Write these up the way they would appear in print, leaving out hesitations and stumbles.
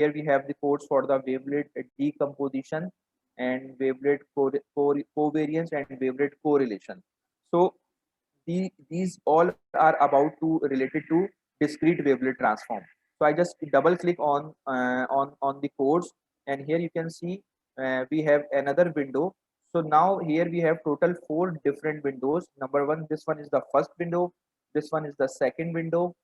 here we have the codes for the wavelet decomposition and wavelet covariance and wavelet correlation. So these all are about to related to discrete wavelet transform. So I just double click on the codes, and here you can see we have another window. So now here we have total four different windows. Number one, this one is the first window, this one is the second window,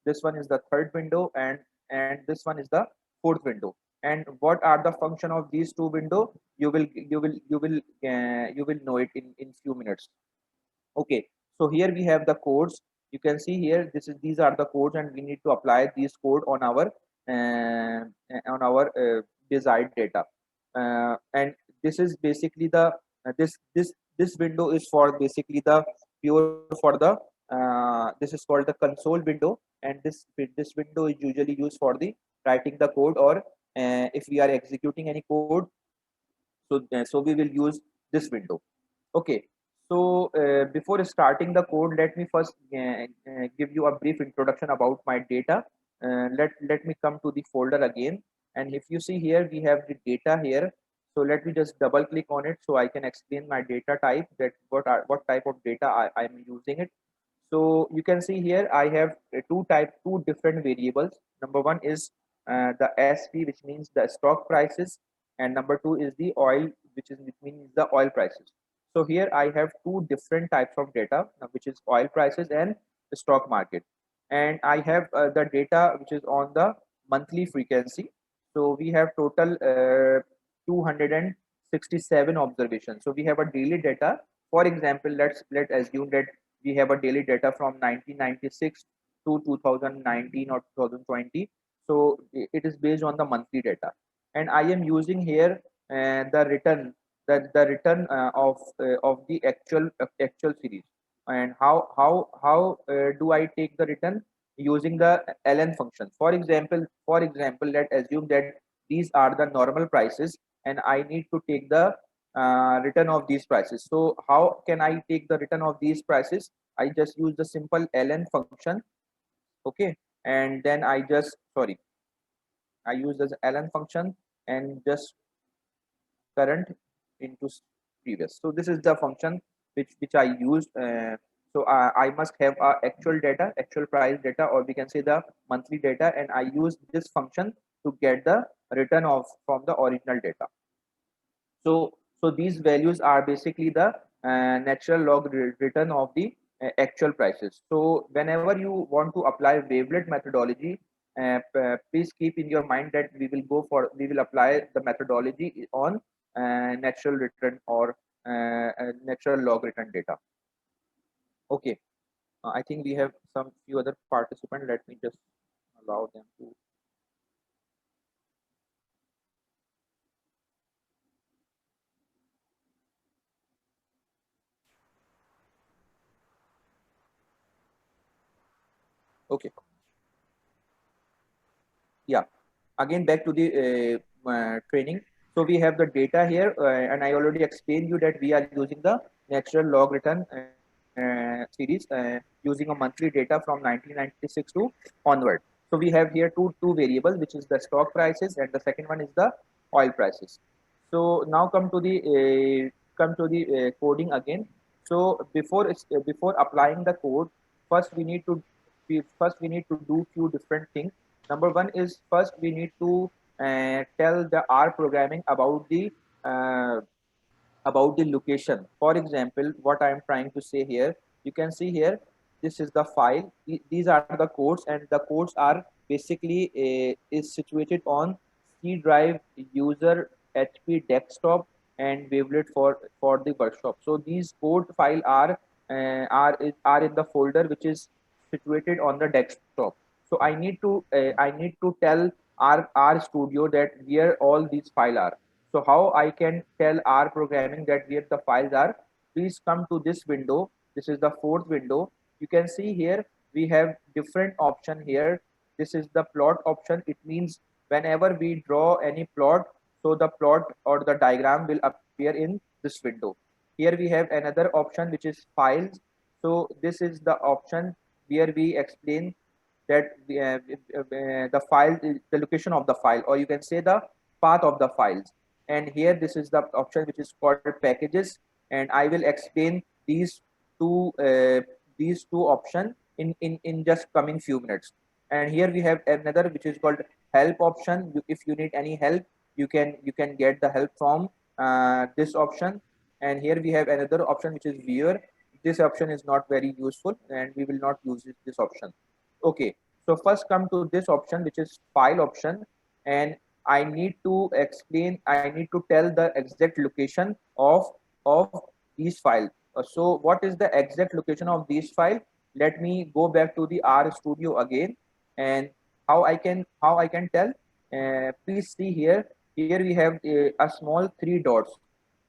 this one is the third window, and this one is the fourth window. And what are the function of these two window? You will know it in few minutes. Okay, so here we have the codes. You can see here, these are the codes, and we need to apply these code on our desired data. And this is basically the this window is for basically the pure for the this is called the console window, and this window is usually used for the writing the code, or if we are executing any code, so we will use this window. Okay, so before starting the code, let me first give you a brief introduction about my data. Let me come to the folder again, and if you see here, we have the data here. So let me just double click on it so I can explain my data type, that what type of data I'm using it. So you can see here I have two different variables. Number one is the SP, which means the stock prices, and number two is the oil, which means the oil prices. So here I have two different types of data, which is oil prices and the stock market. And I have the data which is on the monthly frequency. So we have total 267 observations. So we have a daily data. For example, let's assume that we have a daily data from 1996 to 2019 or 2020. So it is based on the monthly data, and I am using here the return the return of the actual series. And how do I take the return? Using the ln function. For example, let's assume that these are the normal prices, and I need to take the return of these prices. So how can I take the return of these prices? I just use the simple ln function. Okay, and then I use this ln function and just current into previous. So this is the function which I used. So I must have actual data, actual price data, or we can say the monthly data, and I use this function to get the return of from the original data. So these values are basically the natural log return of the actual prices. So whenever you want to apply wavelet methodology, please keep in your mind that we will apply the methodology on natural return, or natural log return data. Okay, I think we have some few other participants. Let me just allow them to. Okay, yeah, again back to the training. So we have the data here, and I already explained you that we are using the natural log return series, using a monthly data from 1996 to onward. So we have here two variables, which is the stock prices, and the second one is the oil prices. So now come to the coding again. So before applying the code, first we need to do few different things. Number one is, first we need to tell the R programming uh, about the location. For example, what I am trying to say here, you can see here, this is the file. These are the codes, and the codes are basically is situated on C drive, user, HP desktop, and wavelet for the workshop. So these code file are in the folder which is situated on the desktop. So I need to tell R Studio that where all these files are. So how I can tell R programming that where the files are? Please come to this window. This is the fourth window. You can see here we have different option here. This is the plot option. It means whenever we draw any plot, so the plot or the diagram will appear in this window. Here we have another option which is files. So this is the option where we explain that the file, the location of the file, or you can say the path of the files. And here this is the option which is called packages, and I will explain two uh, these two options in just coming few minutes. And here we have another which is called help option. If you need any help, you can get the help from this option. And here we have another option which is viewer. This option is not very useful and we will not use this option. Okay, so first come to this option which is file option, and I need to explain, I need to tell the exact location of these file. So what is the exact location of these file? Let me go back to the R Studio again, and how I can tell. Please see here. Here we have a small three dots.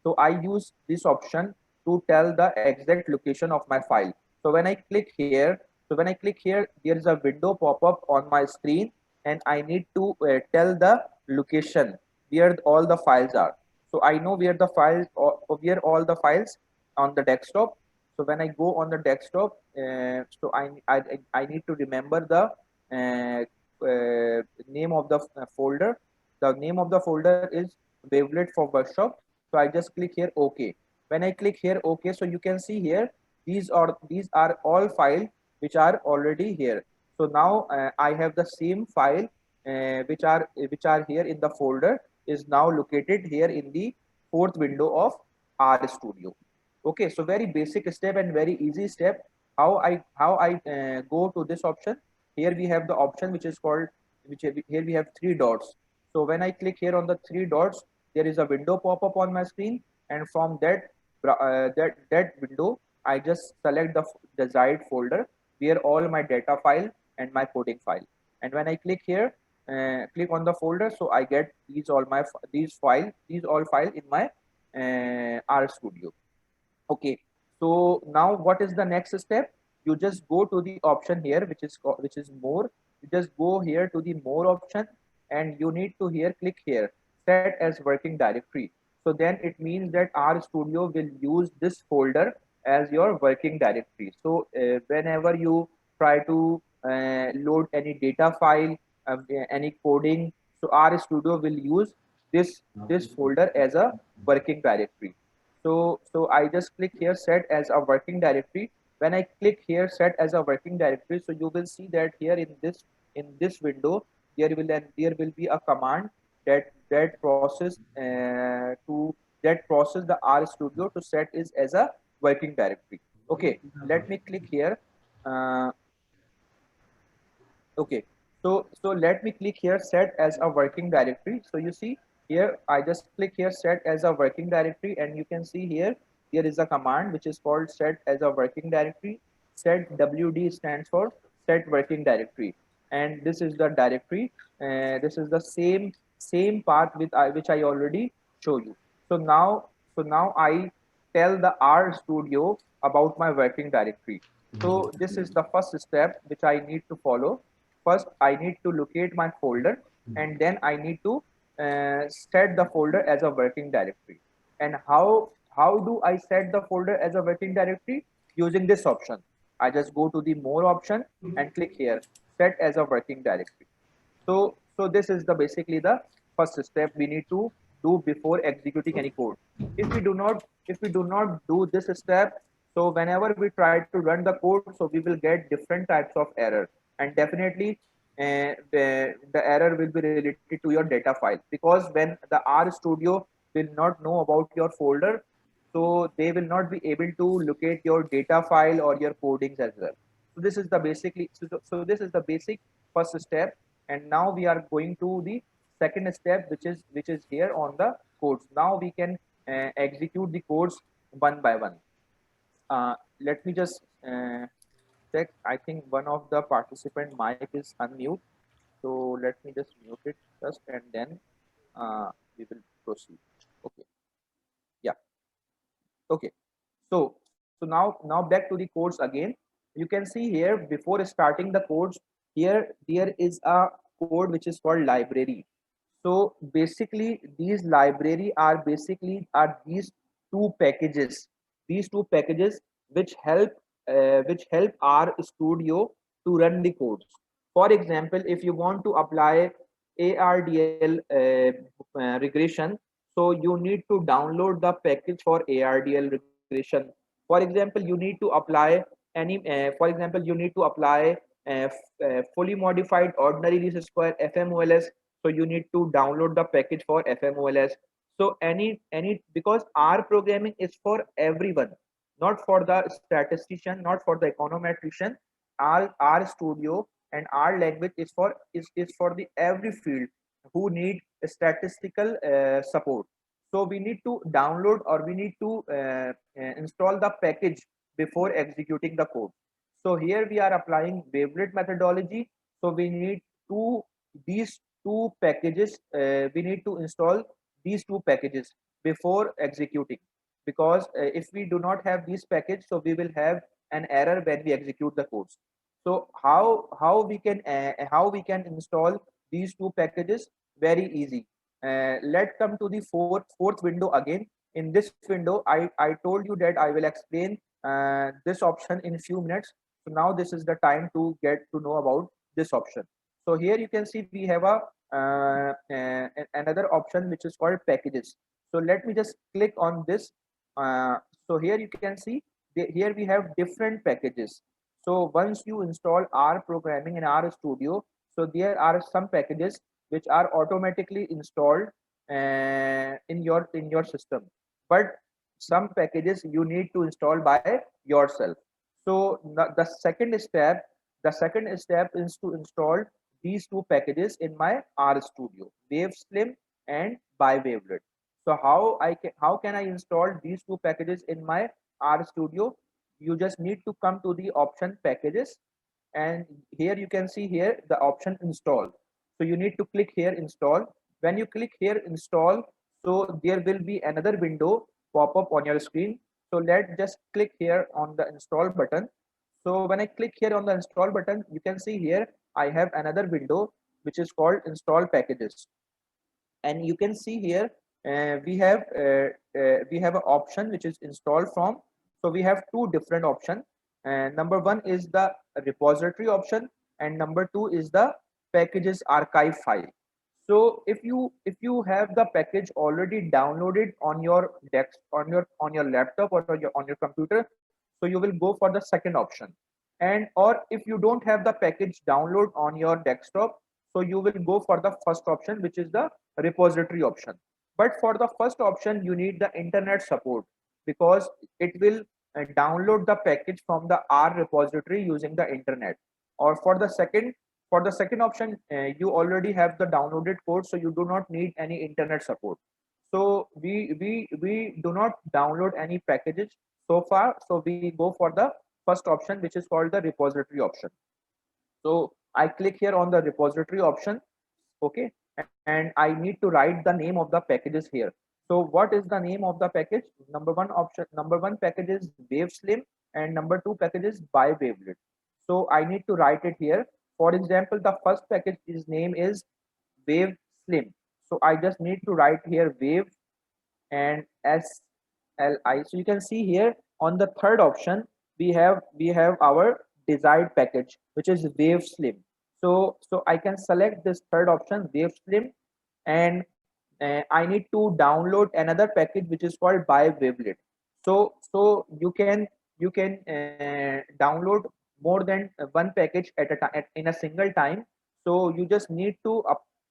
So I use this option to tell the exact location of my file. So when I click here, there is a window pop up on my screen, and I need to tell the location where all the files are. So I know where the files, or where all the files on the desktop. So when I go on the desktop, I need to remember the name of the folder. The name of the folder is Wavelet for Workshop. So I just click here OK. When I click here OK, so you can see here these are all files which are already here. So now I have the same file which are here in the folder is now located here in the fourth window of R Studio. Okay, so very basic step and very easy step. How I go to this option. Here we have the option which is called, here we have three dots. So when I click here on the three dots, there is a window pop up on my screen, and from that window, I just select the desired folder where all my data file and my coding file. And when I click here, click on the folder, so I get these all file in my R Studio. Okay, so now what is the next step? You just go to the option here which is more. You just go here to the more option, and you need to here click here set as working directory. So then it means that R Studio will use this folder as your working directory. So whenever you try to load any data file, any coding, so R Studio will use this folder as a working directory. So I just click here set as a working directory. When I click here set as a working directory, so you will see that here in this window there will be a command that process the R Studio to set is as a working directory. Okay, let me click here. Uh, Okay, so let me click here set as a working directory. So you see here I just click here set as a working directory, and you can see here there is a command which is called set as a working directory. Set WD stands for set working directory, and this is the directory. This is the same path which I already show you. So now I tell the R Studio about my working directory. So this is the first step which I need to follow. First I need to locate my folder, and then I need to set the folder as a working directory. And how do I set the folder as a working directory? Using this option. I just go to the more option and click here set as a working directory. So this is the basically the first step we need to do before executing any code. If we do not do this step, so whenever we try to run the code, so we will get different types of error. And definitely the error will be related to your data file, because when the R Studio will not know about your folder, so they will not be able to locate your data file or your codings as well. So this is the this is the basic first step. And now we are going to the second step, which is here on the codes. Now we can execute the codes one by one. Let me just check. I think one of the participant mic is unmute. So let me just mute it first, and then we will proceed. Okay. Yeah. Okay. So now back to the codes again. You can see here before starting the codes, here there is a code which is called library. So basically these library are these two packages, which help R Studio to run the codes. For example, if you want to apply ARDL regression, so you need to download the package for ARDL regression. For example, you need to apply any, for example, you need to apply fully modified ordinary least square FMOLS. So you need to download the package for FMOLS. So any because R programming is for everyone, not for the statistician, not for the econometrician. R Studio and R language is for the every field who need statistical support. So we need to download or we need to install the package before executing the code. So here we are applying wavelet methodology. So we need these two packages. We need to install these two packages before executing, because if we do not have these package, so we will have an error when we execute the codes. So how we can install these two packages? Very easy. Let's come to the fourth window again. In this window, I told you that I will explain this option in few minutes. So now this is the time to get to know about this option. So here you can see we have another option which is called packages. So let me just click on this. So here you can see here we have different packages. So once you install R programming in R Studio, so there are some packages which are automatically installed in your system, but some packages you need to install by yourself. So the second step is to install these two packages in my R Studio, WaveSlim and ByWavelet. So how can I install these two packages in my R Studio? You just need to come to the option packages, and here you can see here the option install. So you need to click here install. When you click here install, so there will be another window pop up on your screen. So let's just click here on the install button. So when I click here on the install button, you can see here I have another window which is called install packages. And you can see here we have an option which is installed from. So we have two different options. Number one is the repository option, and number two is the packages archive file. So if you have the package already downloaded on your desk, on your laptop or on your computer, so you will go for the second option. And or if you don't have the package download on your desktop, so you will go for the first option, which is the repository option. But for the first option you need the internet support, because it will download the package from the R repository using the internet. Or for the second option, you already have the downloaded code, so you do not need any internet support. So we do not download any packages so far. So we go for the first option, which is called the repository option. So I click here on the repository option. Okay, and I need to write the name of the packages here. So what is the name of the package? Number one package is WaveSlim, and number two package is ByWavelet. So I need to write it here. For example, the first package is name is WaveSlim. So I just need to write here wave and SLI. So you can see here on the third option we have our desired package, which is WaveSlim. So I can select this third option, WaveSlim, and I need to download another package which is called ByWavelet. So you can download more than one package at a time in a single time. So you just need to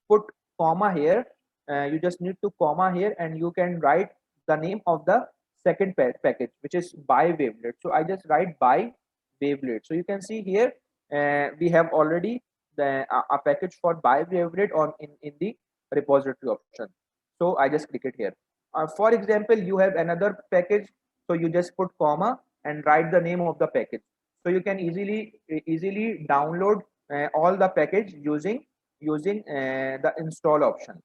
put comma here. You just need to comma here, and you can write the name of the second package, which is ByWavelet. So I just write ByWavelet. So you can see here we have already a package for ByWavelet on in the repository option. So I just click it here. For example, you have another package, so you just put comma and write the name of the package. So you can easily download all the package using the install option,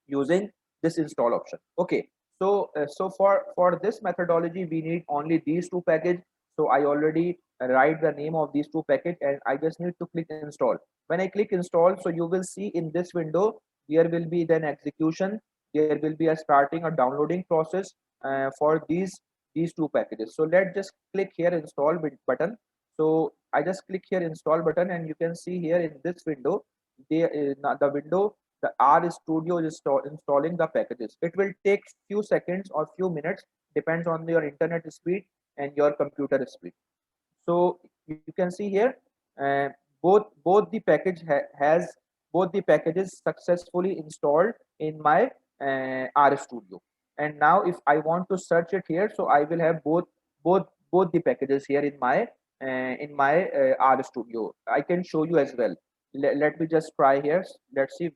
using this install option. Okay, so for this methodology we need only these two package. So I already write the name of these two package, and I just need to click install. When I click install, so you will see in this window there will be then execution, there will be a starting or downloading process for these two packages. So let's just click here install button. So I just click here install button, and you can see here in this window, the window, the RStudio is installing the packages. It will take few seconds or few minutes, depends on your internet speed and your computer speed. So you can see here, uh, both the package has both the packages successfully installed in my RStudio. And now if I want to search it here, so I will have both the packages here in my RStudio. I can show you as well. Let me just try here. Let's see.